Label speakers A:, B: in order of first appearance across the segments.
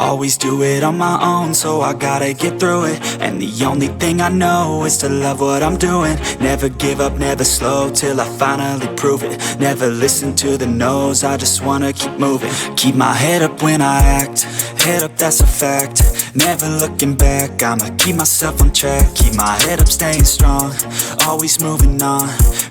A: Always do it on my own, so I gotta get through it. And the only thing I know is to love what I'm doing. Never give up, never slow, till I finally prove it. Never listen to the no's, I just wanna keep moving. Keep my head up when I act, head up, that's a fact. Never looking back, I'ma keep myself on track. Keep my head up, staying strong, always moving on.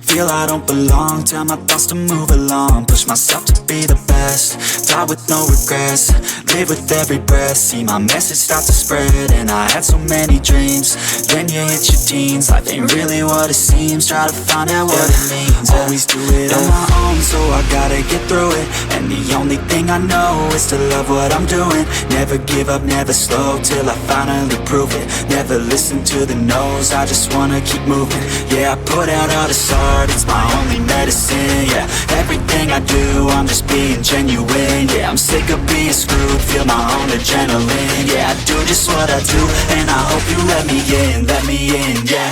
A: Feel I don't belong, tell my thoughts to move along. Push myself to be the best, die with no regrets. Live with every breath, see my message start to spread. And I had so many dreams, then you hit your teens. Life ain't really what it seems, try to find out what it means. Always do it on my own, so I gotta get through it. And the only thing I know is to love what I'm doing. Never give up, never slow, till I finally prove it. Never listen to the no's, I just wanna keep moving. Yeah, I put out all this art, it's my only medicine. Yeah, everything I do, I'm just being genuine. Yeah, I'm sick of being screwed, feel my own adrenaline. Yeah, I do just what I do, and I hope you let me in, yeah.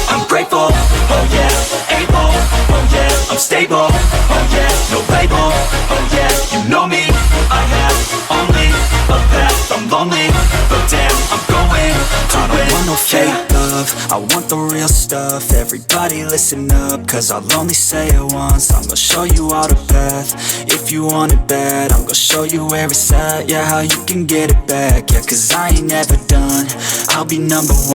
A: I'm grateful, oh yeah, able, oh yeah, I'm stable, oh yeah, no label, oh yeah, you know me, I have only a path, I'm lonely, but damn, I'm going to win. I don't want no fake love, I want the real stuff. Everybody listen up, cause I'll only say it once. I'm gonna show you all the path, if you want it bad. I'm gonna show you where it's at, yeah, how you can get it back. Yeah, cause I ain't never done, I'll be number one.